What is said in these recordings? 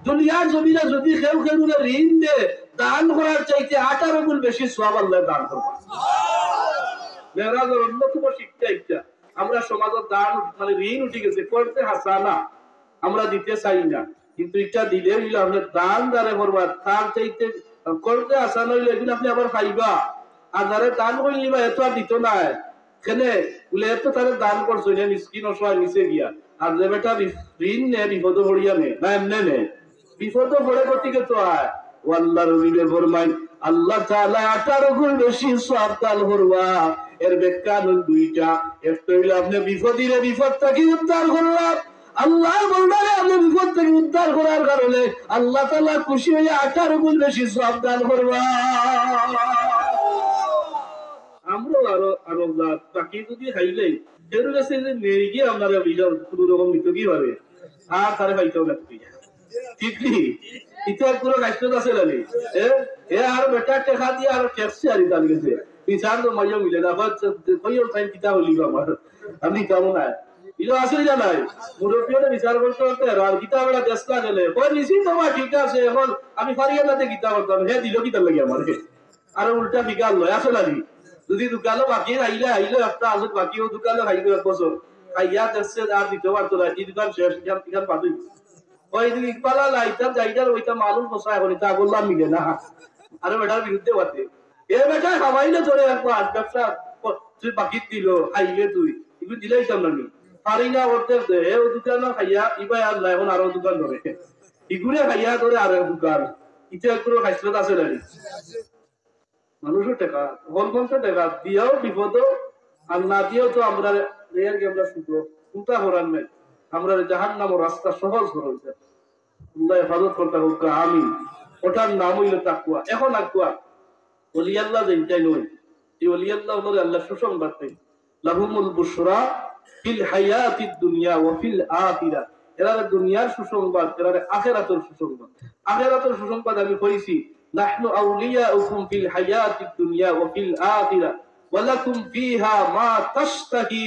দুনিয়ার জমিনে যদি কেউ কেউ ঋণ দে দান করার চাইতে 18 গুণ বেশি সওয়াব আল্লাহ দান করবে। মেরাজের অন্যতম শিক্ষা এটা, আমরা সমাজের দান মানে ঋণ উঠে গেছে, করতে হাসানা আমরা দিতে চাই না, কিন্তু এটা দিলে হইলে আপনার দান দ্বারা করবা তার চাইতে করতে হাসানা হইলে এগুলো আপনি আবার পাইবা। আর যারা দান করে নিবা এত আর দিত না কেনে বলে এত তারা দান করছো না মিসকিন অসহায় নিচে গিয়া। আর যে বেটা ঋণ নে বিপদ পড়িয়া নে না এমনে নে বিপদ পড়ে গতিকে তো আয় ও আল্লাহর নবী ফরমায় আল্লাহ তাআলা 18 গুণ বেশি সওয়াব দান করবা। এর ব্যাখ্যা হল দুইটা, একটা হইলো আপনি বিপদীরে বিপদ থেকে উদ্ধার করলাম, আল্লাহ বলবারে আপনি বিপদ থেকে উদ্ধার করার কারণে আল্লাহ তাআলা খুশি হয়ে 18 গুণ বেশি সওয়াব দান করবা। আমরা আরো বাকি যদি খাইলে এর কাছে যে নেই গিয়ে আপনারা কোনো রকম নিত কি পারে আর তারে পাইতেও লাগবে ঠিক নি ইতার পুরো গাইতে আছে লাগে এ আর বেটা টেকা দিয়ে আর ক্যাপসি আর ইতার গেছে বিচার তো মাইয়া মিলে না কইও টাইম কিতা হলি আমার আমি কেমন না ইলো আসলে জানাই মুরব্বিয়টা বিচার করতে করতে আর কিতাবটা দেশটা গেলে কই নিছি তোমার ঠিক আছে এখন আমি ফারিয়ানাতে কিতা করতাম হে দিল কিতা লাগে আমারে আর উল্টা বিকাল লয় আসলে না যদি দোকানে বাকি আইলে একটা আজ বাকিও দোকানে খাইবে এক বছর খাইয়া দেখছে আর দিতে পারতো না এই দোকান শেষ এখান পাবি ওই দিন ইকবালা লাইটার যাইটার ওইটা মালুম বসায় করি তা বললাম মিলে না আরে বেটার বিরুদ্ধে বাতে এ বেটা খাবাইলে ধরে একবার ব্যবসা তুই বাকি দিল খাইলে তুই এগুলো দিলেই সামনে নি পারি না করতে হে ও দোকানে খাইয়া ইবাই আর না এখন আরো দোকান ধরে ইগুরে খাইয়া ধরে আরো দোকান ইটা একটু খাইছিল আছে না মানুষের টাকা গল্পে টাকা দিয়েও বিপদ আর না দিয়েও তো আমরা আমরা শুধু চিন্তা করার নাই আমরা জাহান্নামের রাস্তা সহজ করেছে আল্লাহ হেফাজত করতে হোক আমিন। ওটার নাম হইল তাকওয়া। এখন তাকওয়া ওলি আল্লাহ যেটাই নয় এই ওলি আল্লাহ হলো আল্লাহ সুসংবাদ দেয় লাহুমুল বুশরা ফিল হায়াতিদ দুনিয়া ওয়া ফিল আখিরাহ। এরা দুনিয়ার সুসংবাদ, এরা আখিরাতের সুসংবাদ। আখিরাতের সুসংবাদ আমি কইছি নাহনু আউলিয়াউকুম ফিল হায়াতিদ দুনিয়া ওয়া ফিল আখিরাহ ওয়া লাকুম ফিহা মা তাশতাহি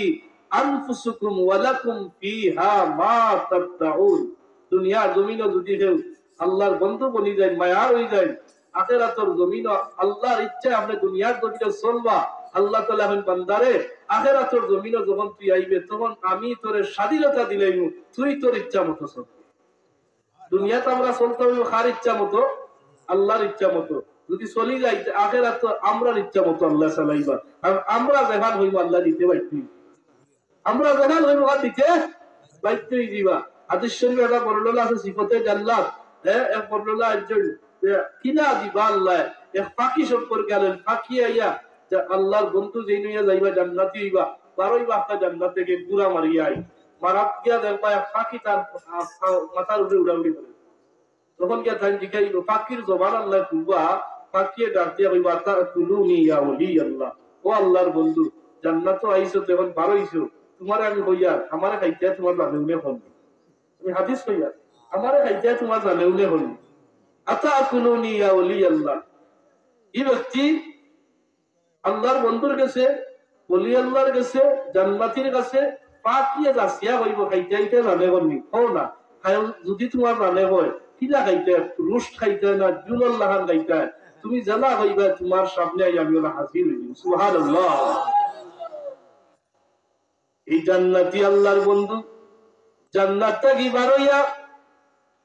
আনফুসুকুম ওয়া লাকুম ফিহা মা তাদউন। দুনিয়ার জমিনে যদি কেউ আল্লাহর বন্ধু বনি যায়, মায়া হয়ে যায়, আখিরাতের জমিনে আল্লাহর ইচ্ছা আপনি দুনিয়ার জমিনে চলবা। আল্লাহ তাআলা এখন বান্দারে আখিরাতের জমিনে যখন তুই আইবে তখন আমি তোরে স্বাধীনতা দিলাম, তুই তোর ইচ্ছা মতো চল। দুনিয়াতে আমরা চলতে হইব কার ইচ্ছা মতো? আল্লাহর ইচ্ছা মতো। যদি চলি যাই আখিরাত আমরার ইচ্ছা মতো আল্লাহ চালাইবা। আর আমরা যেখান হইব আল্লাহ দিতে পারছি, আমরা যেখান হইব দিতে পারতেই দিবা। হাদিস শরীফে একটা বর্ণনা আছে সিফাতে জান্নাত, এক বর্ণনা একজন কিনা দিবা আল্লাহ এক পাখি সম্পর্কে আলেন, পাখি আইয়া যে আল্লাহর বন্ধু যেই নিয়ে যাইবা জান্নাতি হইবা, বারোই বাক্তা জান্নাত থেকে গুড়া মারিয়া আই মারাত গিয়া দেখবা এক পাখি তার মাথার উপরে উড়াউড়ি করে। তখন গিয়া তাই জিজ্ঞাসা পাখির জবান আল্লাহ খুলবা, পাখিয়ে ডাক দিয়া কইবা তাকুলুনি ইয়া ওলি আল্লাহ, ও আল্লাহর বন্ধু জান্নাত আইছো তখন বারো হইছো, তোমারে আমি কইয়া আমারে খাইতে তোমার জানেউনে হল। আমি হাদিস কইয়া আমারে খাইতে তোমার জানেউনে হল। আতাকুলুনি ইয়া ওলি আল্লাহ। এই ব্যক্তি আল্লাহর বন্ধুর কাছে, ওলি আল্লাহর কাছে, জান্নাতীর কাছে পাকিয়ে যাচ্ছিয়া হইব খাইতে খাইতে জানে করনি হও না। যদি তোমার জানে হয় কিলা খাইতে, রুষ্ট খাইতে না জুলল লাহান খাইতে, তুমি জানা হইবা তোমার সামনে আমি ওরা হাজির হইব। সুবহানাল্লাহ। এই জান্নাতি আল্লাহর বন্ধু জান্নাতটা কি বারইয়া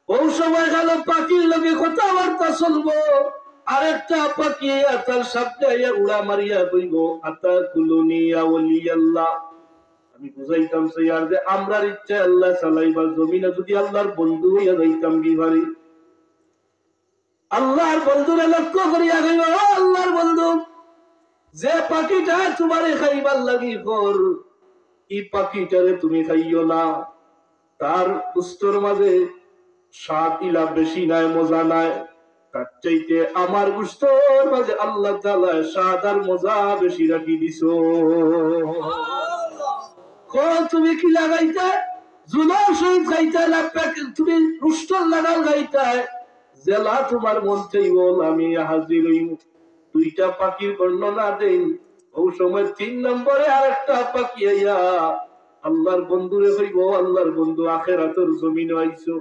ওই সময় গেল পাখির লগে কথাবার্তা চলবো, আরেকটা পাখি তার সামনে উড়া মারিয়া কইব আতাকুলুনি ইয়া ওলি আল্লাহ। আমি বুঝাইতাম সেই আর যে আমরার ইচ্ছা আল্লাহ চালাইবার জমিনে যদি আল্লাহর বন্ধু হইয়া যাইতাম কি ভারি। আল্লাহর বন্ধুরে লক্ষ্য করিয়া গেল, আল্লাহর বন্ধু যে পাখিটা তোমারে খাইবার লাগি কর, এই পাখিটারে তুমি খাইও না, তার গুস্তর মাঝে স্বাদ ইলা বেশি নাই, মজা নাই, তার চাইতে আমার গুস্তর মাঝে আল্লাহ তাআলা স্বাদ আর মজা বেশি রাখি দিছো। তুমি কি লাগাইতে জুলার সহিত খাইতে না তুমি রুষ্টর লাগাল খাইতে, জেলা তোমার মন চাইব আমি হাজির হইব। দুইটা পাখির বর্ণনা দেন। ওই সময় 3 নম্বরে আরেকটা পাখি আইয়া আল্লাহর বন্ধুরে হইব, আল্লাহর বন্ধু আখিরাতের জমিনে আইছো,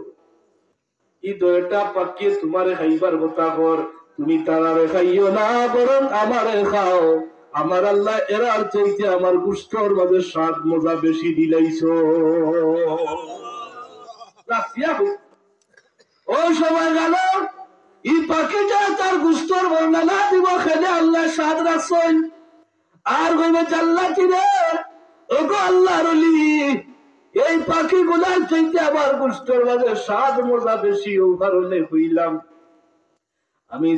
ই দয়টা পাকিয়ে তোমারে খাইবার কথা কর, তুমি তারারে খাইও না, বরং আমারে খাও। আমার আল্লাহ এরার চাইতে আমার গুস্তর মাঝে স্বাদ মজা বেশি দিলাইছো। ওই সময় গেল ই পাখিটা তার গুস্তর বর্ণনা দিব, খেলে আল্লাহ স্বাদ রাখছেন। আর কইবে জান্নাতি রে, ওগো আল্লাহর ওলি, এই পাখি গুলার চাইতে আমার গুস্তর মাঝে স্বাদ মজা বেশি, ও কারণে হইলাম আমি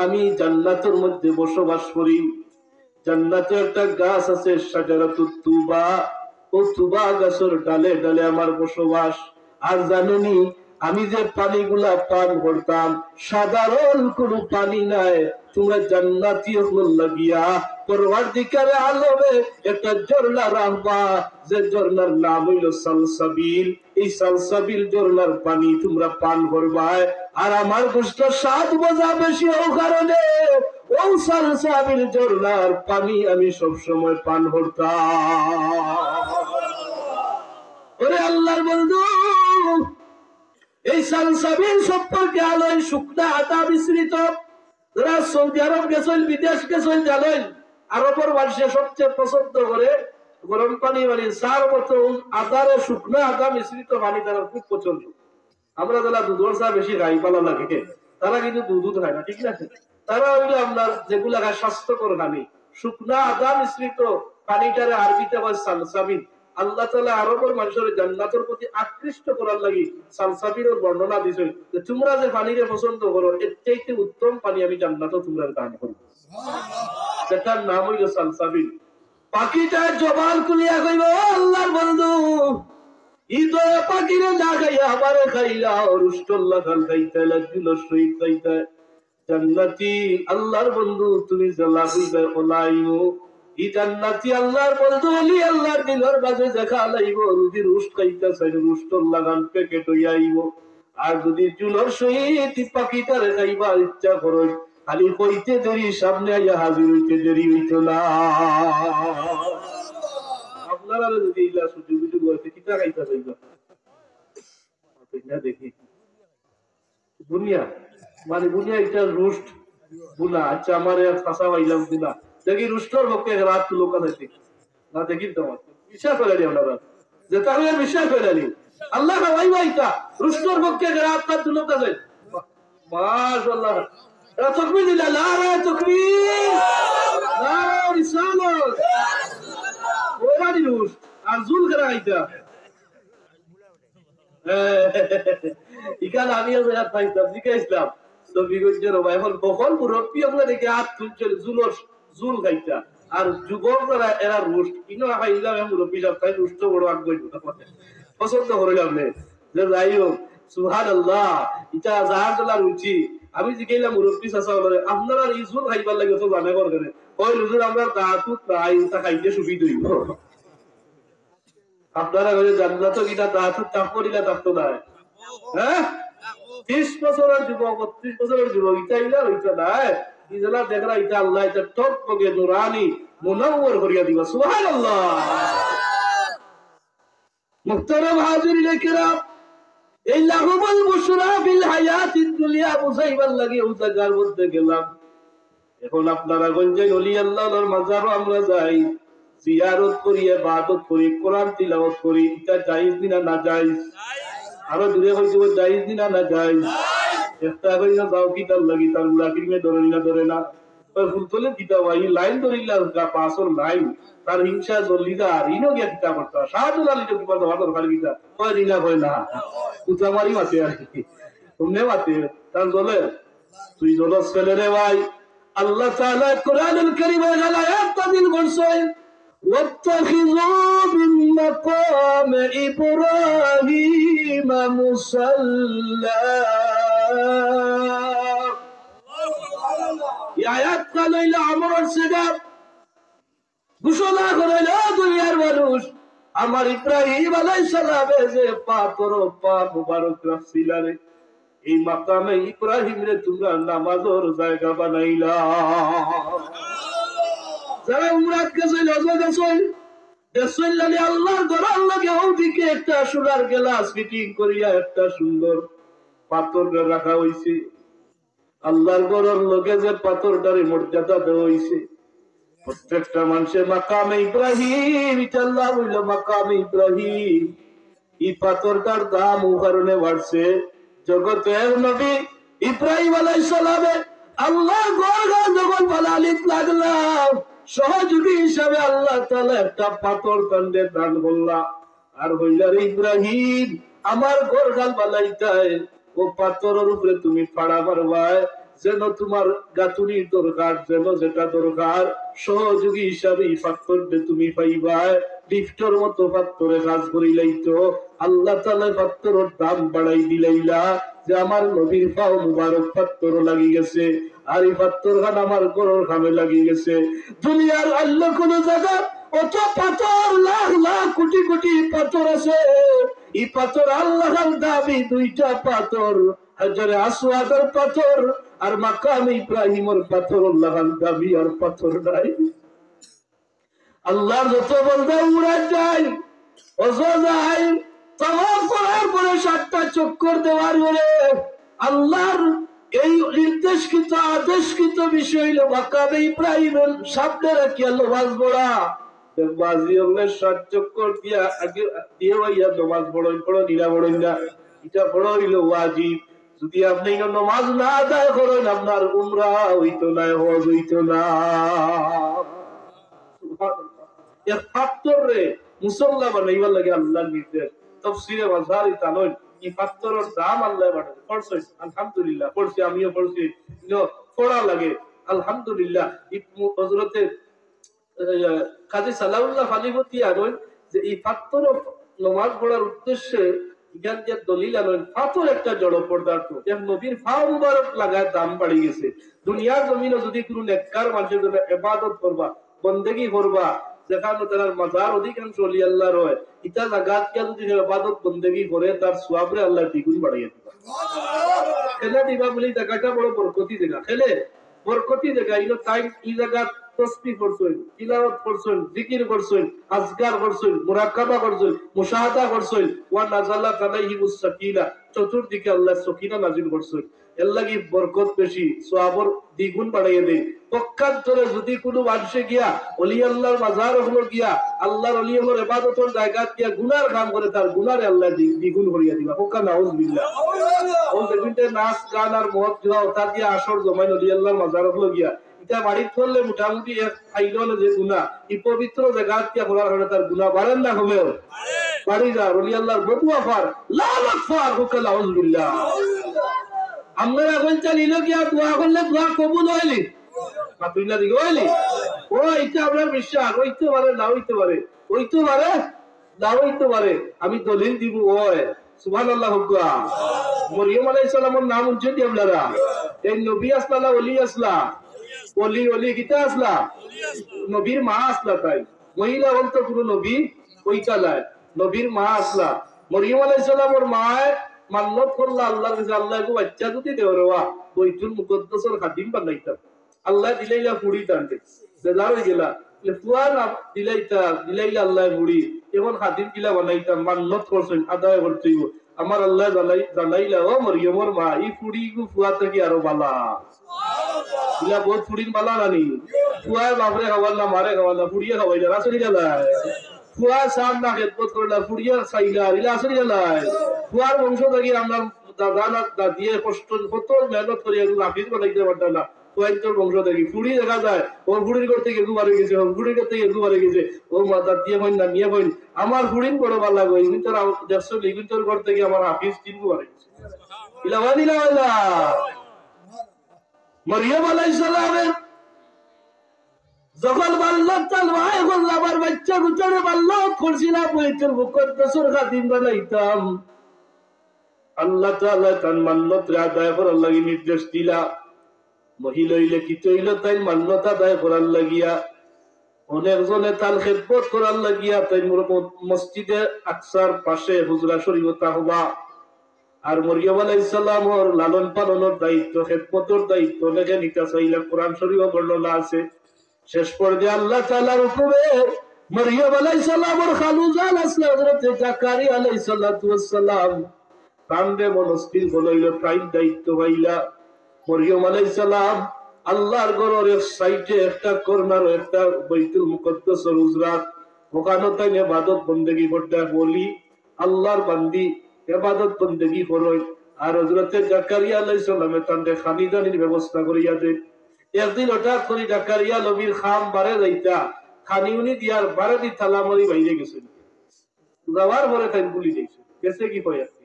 আমি জান্নাতের মধ্যে বসবাস করি। জান্নাতে একটা গাছ আছে, শাজারাতুত তুবা, ও তুবা গাছের ডালে ডালে আমার বসবাস। আর জানেনি আমি যে পানিগুলা পান করতাম সাধারণ কোনো পানি নাই, তোমরা জান্নাতি হল লাগিয়া পরওয়ারদিগারে আলমে একটা ঝর্ণা রাখবা, যে ঝর্ণার নাম হইল সালসাবিল। এই সালসাবিল ঝর্ণার পানি তোমরা পান করবা। আর আমার গোশত স্বাদ মজা বেশি, ও কারণে ও সালসাবিল ঝর্ণার পানি আমি সব সময় পান করতাম। ওরে আল্লাহর বন্ধু, এই সালসাবিল সম্পর্কে আলোয় শুকনা আটা মিশ্রিত। যারা সৌদি আরব গেছেন, বিদেশ গেছেন, জানেন আরবের মানুষের সবচেয়ে পছন্দ করে গরম পানি, মানে চার মতো আদারে শুকনা আটা মিশ্রিত পানি তারা খুব পছন্দ। আমরা যারা দুধের চা বেশি খাই, ভালো লাগে, তারা কিন্তু দুধ খায় না, ঠিক আছে? তারা হইলে আপনার যেগুলা খায় স্বাস্থ্যকর পানি, শুকনা আদা মিশ্রিত পানিটারে আরবিতে হয় সালসাবিল। আল্লাহ তাআলা আরবের মানুষের জান্নাতের প্রতি আকৃষ্ট করার লাগি সালসাবিলের বর্ণনা দিয়েছেন, যে তোমরা যে পানিকে পছন্দ করো, এর চাইতে উত্তম পানি আমি জান্নাতে তোমরা দান করব। সেটার নাম হইল সালসাবিল। পাখিটা জবান খুলিয়া কইব, আল্লাহর বন্ধু, ইদয় পাখিরে না খাইয়া আমারে খাইলা, রুষ্টল্লা খাল খাইতে লাগছিল, শহীদ খাইতে। জান্নাতি আল্লাহর বন্ধু, তুমি জ্বালা হইবে ওলাইও। ই জান্নাতি আল্লাহর বন্ধু হলি আল্লাহর দিলের মাঝে দেখা লাইব। যদি রুষ্ট খাইতে চাই, রুষ্টল্লা গান প্যাকেট হইয়া আইব। আর যদি চুলোর সহিত পাখিটারে খাইবার ইচ্ছা করো, খালি কইতে দেরি, সামনে আইয়া হাজির হইতে দেরি হইত না। আপনারা যদি ইলা সুযোগ হইতে কিতা খাইতে চাইবা দেখি বুনিয়া, মানে বুনিয়া এটা রুষ্ট বুনা। আচ্ছা আমার ফাঁসা পাইলাম বুনা, দেখি রুষ্টর পক্ষে রাত লোক আছে না, দেখি তোমার বিশ্বাস করে নি আপনারা, যে তাহলে বিশ্বাস করে নি আল্লাহ ভাই ভাইটা রুষ্টর পক্ষে রাত কাজ লোক আছে। মাশাআল্লাহ, এরা তাকবীর দিলা, নারে তাকবীর, নারে রিসালাত। ওরা দি রুষ্ট আর জুল করে আইতা ইকাল আমিও যারা পাইতাম শিখাইছিলাম তো বিগজ্জের ভাই এখন কখন মুরব্বী আমরা দেখে হাত তুলছে জুলর জুল খাইতা, আর যুবকরা এরা রুষ্ট কিনো খাইলাম মুরব্বী সব তাই রুষ্ট বড় আগ্রহ পছন্দ করলাম না। যে যাই হোক, সুবহানাল্লাহ, এটা জাহাজ তোলার রুচি। আমি জিজ্ঞাইলাম মুরব্বী চাচা বলে, আপনারা এই জুল খাইবার লাগে তো জানে করে কই হুজুর আমরা দাঁতুত নাই, তা খাইতে সুবিধা হইব। আপনারা জান্নাত কিনা দাঁতুত তাপ করিলা তাপ নাই, হ্যাঁ? 30 বছরের যুবক, 32 বছরের যুবক, এটা ইলা হইতো না, ইজলা দেখরা এটা আল্লাহ এটা টপ করে নুরানি মুনাওয়ার করিয়া দিবা। সুবহানাল্লাহ। মুহতারাম হাজিরিন কিরাম, এই লাহুল বুশরা ফিল হায়াতিদ দুনিয়া বুঝাইবার লাগি ওই জায়গার মধ্যে গেলাম। এখন আপনারা গঞ্জে ওলি আল্লাহর মাজারও আমরা যাই, জিয়ারত করি, ইবাদত করি, কোরআন তিলাওয়াত করি, এটা জায়েজ না না জায়েজ? আরো দূরে হইতে জায়েজ দিনা না জায়েজ? চেষ্টা করি না যাও কি তার লাগি, তার মুলাকিমে ধরে না ধরে না ফুলতলে দিতা ভাই লাইন ধরিলা পাঁচর লাইন, তার হিংসা জল্লিদা আর ইনো গিয়া কিতা করতা শাহজুল আলী তো কিবা দোয়া দরকার কিতা কয় দিনা কয় না কুচা মারি মাতে আর কি তুমনে মাতে তার জলে তুই জলস ফেলে রে ভাই। আল্লাহ তাআলা কোরআনুল কারীমে আয়াত নাযিল করছেন, واتخذوا من مقام إبراهيم مصلى। আয়াত কালাইলা আমরার সেদাব ঘোষণা করাইল, দুনিয়ার মানুষ আমার ইব্রাহিম আলাইহিস সালামে যে পাথর পা মুবারক রাখছিলেন, এই মাকামে ইব্রাহিম রে তোমরা নামাজের জায়গা বানাইলা। যারা উমরাত গেছেন, হজ গেছেন, দেখছেন আল্লাহর ঘরের লাগে ওদিকে একটা সোনার গ্লাস ফিটিং করিয়া একটা সুন্দর পাথর রাখা হয়েছে। আল্লাহর ঘরের লোকে যে পাথরটারে মর্যাদা দেওয়া হয়েছে, প্রত্যেকটা মানুষের মাকামে ইব্রাহিম, এটা আল্লাহ বলল মাকামে ইব্রাহিম। এই পাথরটার দাম ও কারণে বাড়ছে, জগতের নবী ইব্রাহিম আলাইহিস সালামে আল্লাহ গড় যখন বানালিত লাগলাম, সহযোগী হিসাবে আল্লাহ তাআলা একটা পাথর কান্দে দান করলাম। আর হইলার ইব্রাহিম, আমার ঘর গাল বানাইতায় ও পাথরের উপরে তুমি ফাড়া মারবায়, যেন তোমার গাতুনির দরকার, যেন যেটা দরকার সহযোগী হিসাবে এই পাথরটা তুমি পাইবায়। লিফটের মতো পাথরে কাজ করিলাইতো, আল্লাহ তাআলা পাথরের দাম বাড়াই দিলাইলা, যে আমার নবীর পাও মুবারক পাথর লাগি গেছে, আর এই পাথর খান আমার গরুর খামে লাগি গেছে। দুনিয়ার আল্লাহ কোন জায়গা অত পাথর, লাখ লাখ কোটি কোটি পাথর আছে, এই পাথর আল্লাহর দাবি দুইটা পাথর, হাজারে আসওয়াদের পাথর আর মাকাম ইব্রাহিমের পাথর। আল্লাহর দাবি আর পাথর নাই। আল্লাহর যত বলতে উড়ে যায়, অজয় তাওয়াফ করার পরে 7টা চক্কর দেওয়ার পরে আল্লাহর এই নির্দেশকৃত আদেশকৃত বিষয় হলো মাকামে ইব্রাহিমের সামনে রাখিয়া নামাজ পড়া। বাজি হলে 7 চক্কর দিয়া আগে দিয়ে ভাইয়া নামাজ পড়ই, পড়ো নিরা পড়ই না, এটা পড়ো হইল ওয়াজিব। যদি আপনি নামাজ না আদায় করেন, আপনার উমরা হইতো না, হজ হইতো না। এক পাথরে মুসল্লা বানাইবার লাগে আল্লাহর নির্দেশ। তাফসীরে মাজারি তানয় এই পাথরের দাম আল্লাহ বাড়ায়। পড়ছই আলহামদুলিল্লাহ, পড়ছি আমিও পড়ছি, পড়া লাগে আলহামদুলিল্লাহ। হযরতে কাজী সালাউল্লাহ ফালিবতী আনয় যে এই পাথর নামাজ পড়ার উদ্দেশ্যে জ্ঞান যে দলিল আনয়, পাথর একটা জড় পদার্থ, এক নবীর পা মুবারক লাগায় দাম বাড়ি গেছে। দুনিয়ার জমিনে যদি কোনো নেককার মানুষের জন্য ইবাদত করবা, বন্দেগী করবা, যেখানে তার মাজার অধিকাংশ ওলি আল্লাহর হয়, ইটা জায়গাত কে যদি ইবাদত বন্দেগী করে, তার সওয়াবরে আল্লাহ দ্বিগুণ বাড়াইয়া দিবা। খেলে দিবা বলি জায়গাটা বড় বরকতি জায়গা, খেলে বরকতি জায়গা। ইনো টাইম এই জায়গা তাসবিহ করছই, তিলাওয়াত করছই, জিকির করছই, আজকার করছই, মুরাকাবা করছই, মুশাহাদা করছই, ওয়া নাযালাত আলাইহিমুস সাকিনা, চতুর্দিকে আল্লাহ সকিনা নাজিল করছই। এর লাগি বরকত বেশি, সওয়াবর দ্বিগুণ বাড়াইয়া দেয়। পক্ষান্তরে যদি কোনো মানুষে গিয়া ওলি আল্লাহর মাজার হলো গিয়া আল্লাহর ওলি হলোর ইবাদতের জায়গাত গিয়া গুনার কাম করে, তার গুনারে আল্লাহ দ্বিগুণ করিয়া দিবা। ওকা নাউযুবিল্লাহ। ও যেগুনতে নাচ গান আর মদ জুয়া ওটা দিয়ে আসর জমাই ওলি আল্লাহর মাজার হলো গিয়া, এটা বাড়ি করলে মোটামুটি এক ফাইল যে গুনাহ, এই পবিত্র জায়গাত গিয়া করার কারণে তার গুনাহ বাড়েন না কমেও? বাড়ি যা। ওলি আল্লাহর বদুয়া ফার লালাত ফার, ওকা নাউযুবিল্লাহ। আমরা এখন চালিল গিয়া দোয়া করলে দোয়া কবুল হইলি, মাতুইলা দিকে হইলি। ও এটা আপনার বিশ্বাস হইতে পারে, না হইতে পারে, হইতে পারে না হইতে পারে। আমি দলিল দিব। ওই সুবহানাল্লাহ। হুকুয়া মরিয়ম আলাইহিস সালামের নাম উজ্জতি আপনারা, এই নবী আসলা ওলি আসলা, ওলি ওলি কিতা আসলা, নবীর মা আসলা। তাই মহিলা বলতো কোন নবী ওইটা লাই, নবীর মা আসলা। মরিয়ম আলাইহিস সালামের মা মান্নত করলা আল্লাহর কাছে, আল্লাহ গো বাচ্চা যদি দেওয়া বৈতুল মুকদ্দাসের খাদিম বানাইতাম। আল্লাহ দিলাইলা ফুড়ি টানতে বেজার হয়ে গেলা, ফুয়া না দিলাইলা আল্লাহ ফুড়ি, এমন খাদিম গিলা বানাইতাম। মান্নত করছেন আদায় করতে আমার আল্লাহ জানাইলা, ও মরিয়মর মা, এই ফুড়ি ফুয়া থেকে আরো বালা, ইলা বহুত ফুড়ির বালা নানি। ফুয়ায় বাপরে খাওয়ার না, মারে খাওয়ার না, ফুড়িয়ে খাওয়াইলা, আসলে গেলায়। ফুয়া সার না খেদমত করলা, ফুড়িয়া চাইলা, ইলা আসলে গেলায়। ফুয়ার বংশ থেকে আমরা দাদা না দাদিয়ে কষ্ট কত মেহনত করে হাফিজ বানাইতে পারতাম না। বংশ থেকে ফুড়ি দেখা যায়, ওর ফুড়ির ঘর থেকে একটু বাড়ে গেছে, ওর ফুড়ির ঘর থেকে একটু বাড়ে গেছে, ওর মাথা দিয়ে হইন না নিয়ে হইন। আমার ফুড়িন বড় ভালো লাগবে, ইগুন্তর দেড়শো ইগুন্তর ঘর থেকে আমার হাফিজ তিনটু বাড়ে গেছে। মরিয়ম আলাইহিস সালামের যখন বাল্লাহ তাল ভাই হল, আমার বাচ্চা গুচারে বাল্লাহ করছিলাম, বইতের মুকদ্দাসের খাদিম বানাইতাম। আল্লাহ তাআলা তার মান্নত আদায় করার লাগি নির্দেশ দিলা। মহিলা হইলে কি হইল, তাই মান্যতা আদায় করার লাগিয়া অনেক জনে তার খেদমত করার লাগিয়া তাই মসজিদে আকসার পাশে হুজরা শরীফ তাহবা। আর মরিয়ম আলাইহিস সালামের লালন পালনের দায়িত্ব, খেদমতের দায়িত্ব লেখে নিতে চাইলে কোরআন শরীফে বর্ণনা আছে। শেষ পর্যায়ে আল্লাহ তাআলার হুকুমে মরিয়ম আলাইহিস সালামের খালু জান আসলে হযরত জাকারিয়া আলাইহিস সালাতু ওয়াস সালাম, তান্ডে মনস্থির হইল তাই দায়িত্ব পাইলা মরিয়ম আলাইহিস সালাম আল্লাহর ঘরের এক সাইডে একটা কর্নার একটা বাইতুল মুকদ্দাসের হুজরাত ওখানে তাই ইবাদত বندگی করতে বলি আল্লাহর বান্দি ইবাদত বندگی করই আর হযরত জাকারিয়া আলাইহিস সালামে তান্ডে খানিদানির ব্যবস্থা করিয়া দেন একদিন হঠাৎ করে জাকারিয়া নবীর খাম বারে যাইতা খানিউনি দিয়ার বারে দি তালামরি বাইরে গেছেন যাওয়ার পরে তাই ভুলি যাইছে কেসে কি কয় আপনি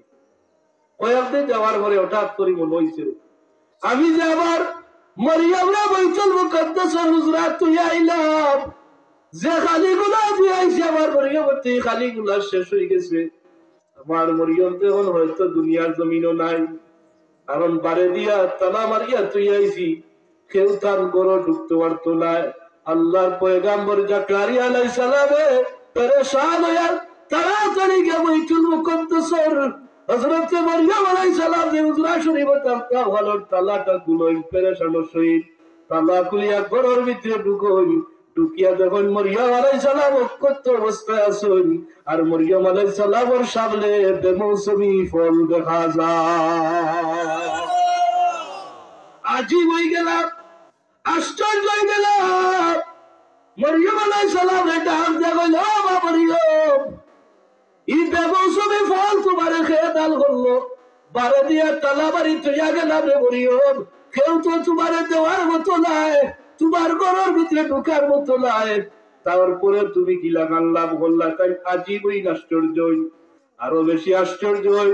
কয়েকদিন যাওয়ার পরে হঠাৎ করে মনে হইছে আমি যে আবার মরিয়মরা বাইতুল মুকদ্দাসের হুজরাত তুই আইলাম যে খালিগুলা দিয়ে আইছে আমার মরিয়মের থেকে খালিগুলা শেষ হয়ে গেছে আমার মরিয়ম তো এখন হয়তো দুনিয়ার জমিনও নাই কারণ বারে দিয়া তালা মারিয়া তুই আইছি কেউ তার গরো ঢুকতে পারতো না আল্লাহর পয়গাম্বর জাকারিয়া আলাইহিস সালামে পরেশান হইয়া তাড়াতাড়ি গিয়ে বাইতুল মুকদ্দাসের হযরত মরিয়ম আলাইহিস সালাম যে হুজরা শরীফ তাকা হলোর তালাটা গুলোই পরেশান সহিত তালা খুলিয়া ঘরের ভিতরে ঢুকই ঢুকিয়া যখন মরিয়ম আলাইহিস সালাম অক্ষত অবস্থায় আছেন আর মরিয়ম আলাইহিস সালামের সামনে বেমৌসুমি ফল দেখা যায় আজিব হয়ে গেলাম আশ্চর্য হয়ে গেলাম মরিয়ম আলাইহিস সালাম ডাক দিয়া কইল ও মা মরিয়ম এই বেমৌসুমি ফল তোমারে খেয়ে দাল করলো বারে দিয়া তালা বাড়ি তৈয়া গেলাম রে মরিয়ম কেউ তো তোমারে দেওয়ার মতো নাই তোমার ঘরের ভিতরে ঢোকার মতো নাই তারপরে তুমি কি লাগান লাভ করলা তাই আজিব হই আশ্চর্য হই আরো বেশি আশ্চর্য হই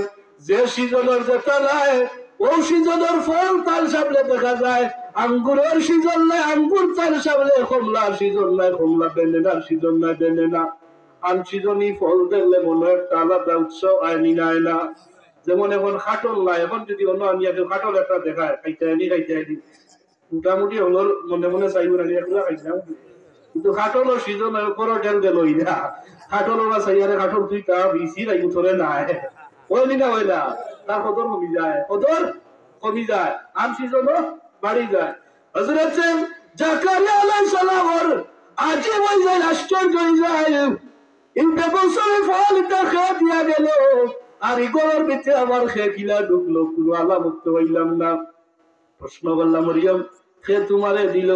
যে সিজনের যেটা নাই ও সিজনের ফল তার সামনে দেখা যায় আঙ্গুরের সিজন নাই আঙ্গুর তার সামনে কমলা সিজন নাই কমলা বেনেনার সিজন নাই বেনেনা আনসিজনই ফল দেখলে মনে হয় একটা আলাদা উৎসব আইনি নাই না যেমন এখন খাটল নাই এখন যদি অন্য আনিয়া কেউ খাটল একটা দেখায় খাইতে আনি মোটামুটি হলোর মনে মনে চাইব না এগুলো খাইছিলাম কিন্তু খাটলের সিজন করো ঢেল দেল না খাটল ওরা চাইয়ারে খাটল তুই তা বিসি রাইব তোরে নাই ওই না ওই না তার কদর কমি যায় আন সিজনও বাড়ি যায় হযরত জাকারিয়া আলাইহিস সালামের আজি ওই যায় আশ্চর্য হয়ে যায় এই বেবসরে ফল তা খেয়ে দিয়া গেল আর ইগোর ভিতরে আমার খেয়ে কিলা ঢুকলো কোনো আলামত হইলাম না প্রশ্ন করলাম মরিয়ম সে তোমারে দিল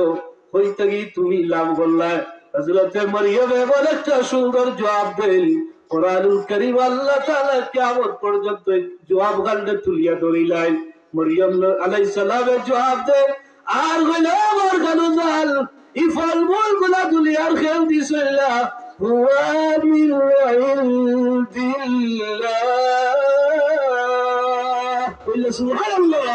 হইতে গিয়ে তুমি লাভ করলা হযরত মরিয়ম এমন একটা সুন্দর জবাব দেন কোরআনুল কারীম আল্লাহ তাআলা কিয়ামত পর্যন্ত জবাব গান্ডে তুলিয়া ধরিলাই মরিয়ম আলাইহিস সালামের জবাব দেন আর হইলো আমার গানুজাল ই ফলমূল গুলা দুনিয়ার খেল দিছিলা হুয়া মিন ইনদিল্লাহ কইলা সুবহানাল্লাহ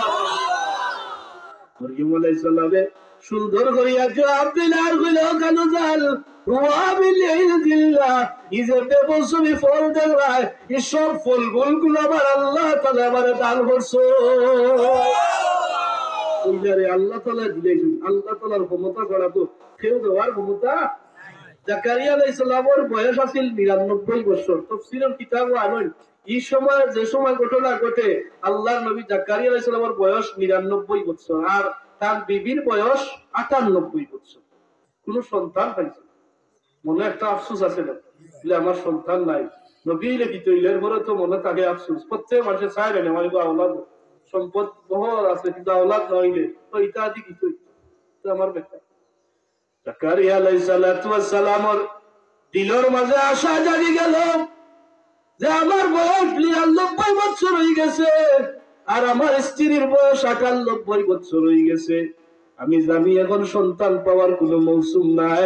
মরিয়ম আলাইহিস সালামে সুন্দর করিয়া জবাব দিলার হইলো গানুজাল হুয়া মিন ইনদিল্লাহ ইজে বেবসুমি ফল দেওয়ায় এই সব ফলমূল গুলো আমার আল্লাহ তাআলা আমারে দান করছে আল্লাহ তাআলা দিলেন আল্লাহ তাআলার ক্ষমতা করা তো কেউ দেওয়ার ক্ষমতা জাকারিয়া আলাইহিস সালামের বয়স আছিল 99 বছর তাফসীরের কিতাবও আনেন এই সময় যে সময় ঘটনা ঘটে আল্লাহর নবী জাকারিয়া আলাইহিস সালামের বয়স 99 বছর আর তার বিবির বয়স 98 বছর কোন সন্তান পাইছে মনে একটা আফসোস আছে না যে আমার সন্তান নাই নবী লিখিত ইলের পরে তো মনে থাকে আফসোস প্রত্যেক মানুষের চায় না আমার আওলাদ সম্পদ বহর আছে কিন্তু আওলাদ নইলে তো এটা আদি কিছু আমার বেটা জাকারিয়া আলাইহিস সালাতু ওয়াস সালামের দিলের মাঝে আশা জাগি গেল যে আমার বয়স 99 বছর হয়ে গেছে আর আমার স্ত্রীর বয়স 98 বছর হয়ে গেছে আমি জানি এখন সন্তান পাওয়ার কোনো মৌসুম নাই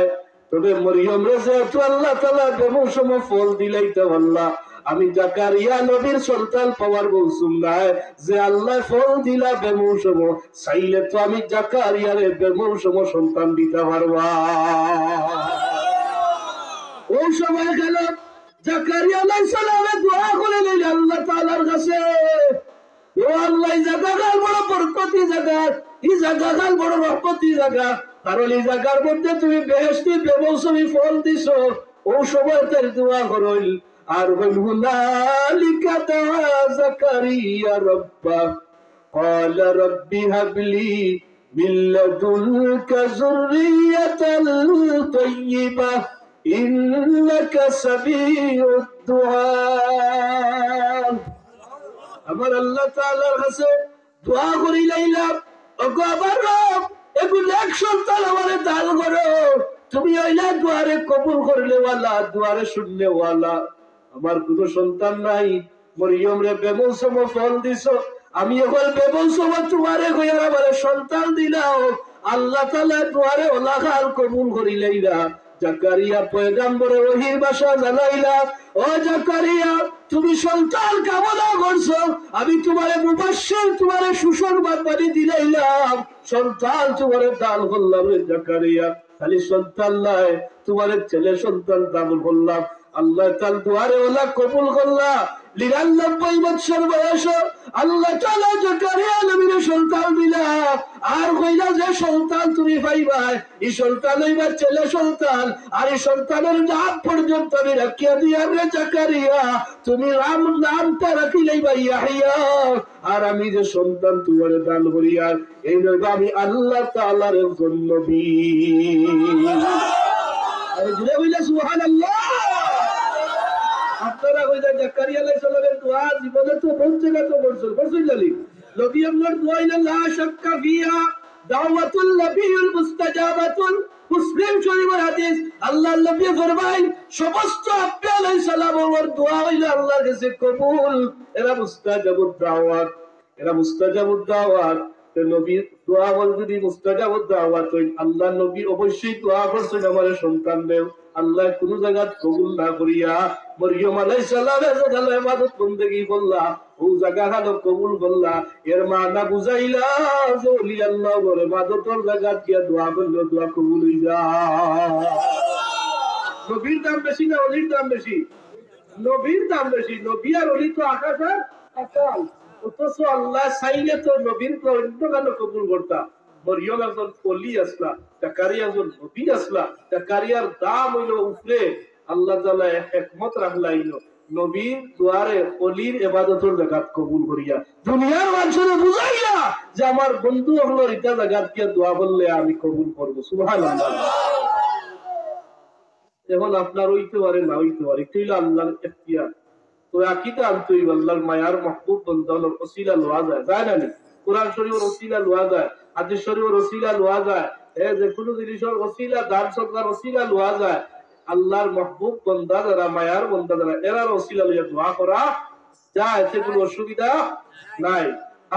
তবে মরিয়ম রে যেহেতু আল্লাহ তাআলা বেমৌসুম ফল দিলাইতে আল্লাহ আমি জাকারিয়া নবীর সন্তান পাওয়ার মৌসুম নাই যে আল্লাহ ফল দিলা বেমৌসুম চাইলে তো আমি জাকারিয়ারে বেমৌসুম সন্তান দিতে পারবা ওই সময় গেল জাকারিয়া আলাইহিস সালামে দোয়া করে নিলেন আল্লাহ তাআলার কাছে ও আল্লাহ এই জায়গাটা বড় বরকতি জায়গা এই জায়গাটা বড় রহমতি জায়গা কারণ এই জায়গার মধ্যে তুমি বেহেশতি বেমৌসুমি ফল দিছো ও সময় তার দোয়া করল আর হুনালিকা দাআ জাকারিয়া রাব্বা قال رب هب لي من لدنك ذرية طيبة إنك سميع الدعاء আমার আল্লাহ তাআলার কাছে দোয়া করি লাইলাম, ওগো আমার রব এগুলো এক সন্তান আমারে দান করো, তুমি ওইলা দুয়ারে কবুল করলে ওয়ালা, দুয়ারে শুনলে ওয়ালা। আমার কোনো সন্তান নাই, মরিয়ম রে বেমৌসম ফল দিছো, আমি এখন বেমৌসম তোমারে কইরা আমারে সন্তান দিলাও। আল্লাহ তাআলা দুয়ারে ওলাখাল কবুল করিলাইলা। জাকারিয়া পয়গম্বরে ওহির ভাষা জানাইলা, ও জাকারিয়া তুমি সন্তান কামনা করছো, আমি তোমারে মুবাশশির, তোমারে সুসংবাদ বাণী দিলাইলাম, সন্তান তোমারে দান করলাম রে জাকারিয়া। খালি সন্তান নাই, তোমারে ছেলে সন্তান দান করলাম। আল্লাহ তাআলা দুয়ারে ওলা কবুল করলা। ৯৯ বছর বয়স আল্লাহ তাআলা জাকারিয়া নবীর সন্তান দিলা। আর কইলা যে সন্তান তুমি পাইবাই, এই সন্তান হইবা ছেলে সন্তান, আর এই সন্তানের নাম পর্যন্ত আমি রাখিয়া দিয়া রে জাকারিয়া, তুমি রাম নামটা রাখি লইবা ইয়াহিয়া। আর আমি যে সন্তান তোমারে দান করিয়া, এই নইবা আমি আল্লাহ তাআলার একজন নবী। আরে জুড়ে বইলা সুবহানাল্লাহ। আপনারা কইলা জাকারিয়া আলাইহিস সালামের দোয়া জীবনে তো বহু জায়গা তো করছেন, করছেন জানি নবী আপনার দোয়া ইলা লা শাক্কা ফিহা দাওয়াতুল নবিয়ুল মুস্তাজাবাতুল। মুসলিম শরীফের হাদিস, আল্লাহর নবী ফরমায় সমস্ত আম্বিয়া আলাইহিস সালামের দোয়া হইলো আল্লাহর কাছে কবুল, এরা মুস্তাজাবুদ দাওয়াত, এরা মুস্তাজাবুদ দাওয়াত। নবীর দোয়া বল যদি মুস্তাজাবুদ দাওয়াত হই, আল্লাহর নবী অবশ্যই দোয়া করছেন আমার সন্তান দেও। আল্লাহ কোন জায়গা কবুল না করিয়া মরিয়ম আলাইহিস সালামের জায়গা ইবাদত বন্দেগী করলা, ও জায়গা হালো কবুল করলা। এর মানা বুঝাইলা যে ওলি আল্লাহ বলে ইবাদতের জায়গা গিয়া দোয়া করলে দোয়া কবুল হই যায়। নবীর দাম বেশি না ওলির দাম বেশি? নবীর দাম বেশি। নবী আর ওলি তো আকাশ আর পাতাল, অথচ আল্লাহ চাইলে তো নবীর অন্য গান কবুল করতা। মরিয়ম একজন ওলি আসলা, জাকারিয়া একজন নবী আসলা, জাকারিয়ার দাম হইল উপরে। আল্লাহ তাআলা হিকমত রাখলাইলো নবীর দুয়ারে ওলির ইবাদতের জায়গা কবুল করিয়া, দুনিয়ার মানুষের বুঝাইয়া যে আমার বন্ধু হলো এটা জায়গা কি দোয়া বললে আমি কবুল করব। সুবহানাল্লাহ। এখন আপনার হইতে পারে না হইতে পারে, এটা হইল আল্লাহর ইখতিয়ার। তো আকীদা আনতে হইব আল্লাহর মায়ার মাহবুব বান্দার ওসিলা লওয়া যায়, যায় না নি? কোরআন শরীফের ওসিলা লওয়া যায়, হাদিস শরীফের ওসিলা লওয়া যায়, যে কোনো জিনিসের ওসিলা, দান সদকার ওসিলা লওয়া যায়। আল্লাহর মাহবুব বান্দা যারা, মায়ার বান্দা যারা, এরার ওসিলা লইয়া দোয়া করা যায়, এতে কোনো অসুবিধা নাই।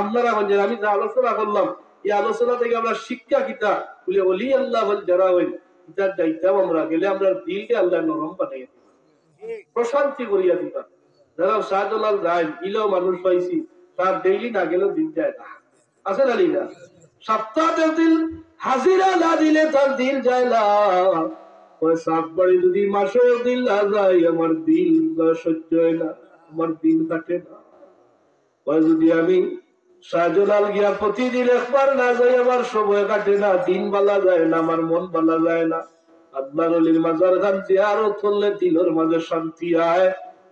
আপনারা বলেন আমি যা আলোচনা করলাম, এই আলোচনা থেকে আমরা শিক্ষা কিতা বলে ওলি আল্লাহ যারা হইল ইতার যাইতাম, আমরা গেলে আমরা দিলকে আল্লাহ নরম বানাইয়া দিবা, প্রশান্তি করিয়া দিবা। যারা শাহজালাল যায় ইলেও মানুষ পাইছি, তার ডেইলি না গেলেও দিন যায় না, আছে না লিনা? সপ্তাহে দিন হাজিরা না দিলে তার দিন যায় না। ওই সাত বাড়ি যদি মাসে দিন না যায়, আমার দিন সহ্য হয় না, আমার দিন কাটে না। ওই যদি আমি শাহজালাল গিয়া প্রতিদিন একবার না যাই, আমার সময় কাটে না, দিন বালা যায় না, আমার মন বালা যায় না। আল্লাহর ওলির মাজার খান জিয়ারত করলে দিলের মাঝে শান্তি আয়।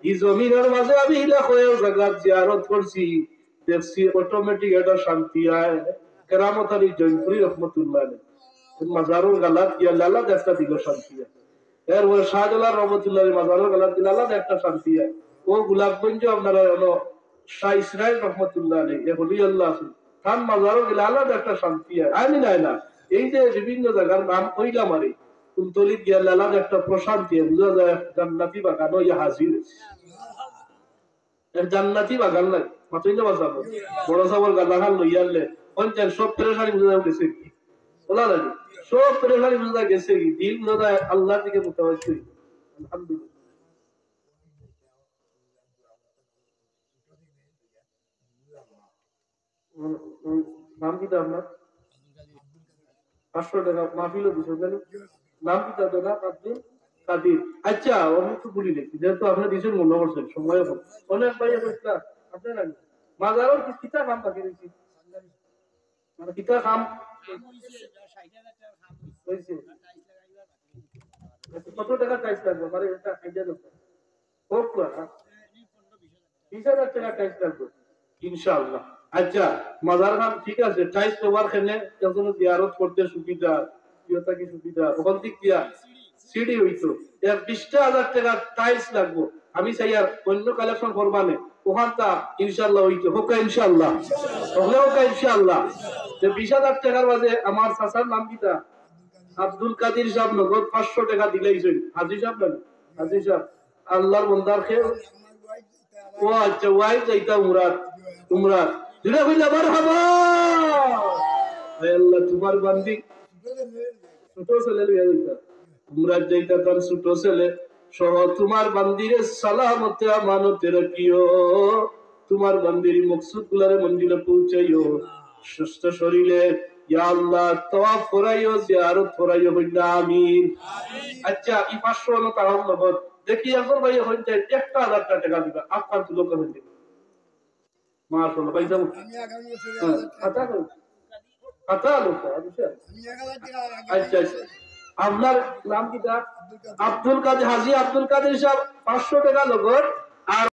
এই জমিনের মাঝে আমি দেখো জায়গা জিয়ারত করছি, দেখছি অটোমেটিক একটা শান্তি আয়। কেরামত আলী জয়পুরি রহমতুল্লাহ মাজারুল গালাত গিয়া লালা একটা দিল শান্তি আয়। এরপরে শাহজালাল রহমতুল্লাহ মাজারুল গালাত দিল আলাদা একটা শান্তি আয়। ও গোলাপগঞ্জ আপনারা হলো শাহ ইসরাইল রহমতুল্লাহ আলী হলি আল্লাহ আছেন, খান মাজারুল গেলে আলাদা একটা শান্তি আয়। আইনি নাই না, এই যে বিভিন্ন জায়গার নাম কইলাম আরে কুন্তলিত গিয়া আলাদা একটা প্রশান্তি বুঝা যায়। জান্নাতি বাগান ইয়া হাজির, জান্নাতি বাগান নাই মাত্রই না বাজাবো বড় সাবর গালাখান লইয়া আনলে পঞ্চায়েত সব পেরেশানি বুঝা গেছে কি বলা লাগে, সব পেরেশানি বুঝা গেছে কি, দিল বুঝা যায় আল্লাহর দিকে মুতাওয়াজ্জিহ। আলহামদুলিল্লাহ। নাম কি আপনার? 500 টাকা মাহফিলও দিছো জানি, নাম কি তার দাদা? আব্দুল কাদির। আচ্ছা আমি একটু বলি দেখি, যেহেতু আপনার দিছেন মনে করছেন সময় অনেক ভাই আপনার নাকি মাজারের কিতা কাম বাকি রয়েছে, মানে কিতা কাম হয়েছে, কত টাকা টাইস লাগবে মানে এটা আইডিয়া দরকার হোক না, 20,000 টাকা টাইস লাগবে ইনশাআল্লাহ। আচ্ছা মাজার খান ঠিক আছে, টাইস তোমার খেলে যখন জিয়ারত করতে সুবিধা, ইয়তা কি সুবিধা ওখান থেকে দিয়া সিডি হইতো, 20,000 টাকা টাইলস লাগবো। আমি চাই আর অন্য কালেকশন করবানে ওখানটা ইনশাল্লাহ হইতো হোকা ইনশাল্লাহ হলে হোকা ইনশাল্লাহ। যে 20,000 টাকার মাঝে আমার চাচার নাম কিটা আব্দুল কাদির সাহেব নগদ 500 টাকা দিলেইছেন। হাজি সাহেব না হাজি সাহেব আল্লাহর বন্দার খেয়ে ও আচ্ছা ওয়াই যাইতা মুরাদ মুরাদ দুটা কইলা মারহাবা আল্লাহ তোমার বান্দি ছোট ছেলে লইয়া যাইতা মুরাদ যাইতা তার ছোট ছেলে সহ তোমার বান্দিরে সালামতে আমানতে রাখিও, তোমার বান্দির মকসুদ গুলারে মন্দিরে পৌঁছাইও, সুস্থ শরীরে ইয়া আল্লাহ তওয়াফ করাইও জিয়ারত করাইও বইলা আমিন। আচ্ছা এই 500 টাকা নগদ দেখি এখন ভাই হইন যায় 1000 টাকা দিবা আপনার তো লোক হইন দিবা মাশাআল্লাহ ভাই যাও আমি আগামী বছর আচ্ছা আচ্ছা লোক আচ্ছা আচ্ছা আপনার নাম কিটা আব্দুল কাদের হাজী আব্দুল কাদের সাহেব 500 টাকা নগদ। আর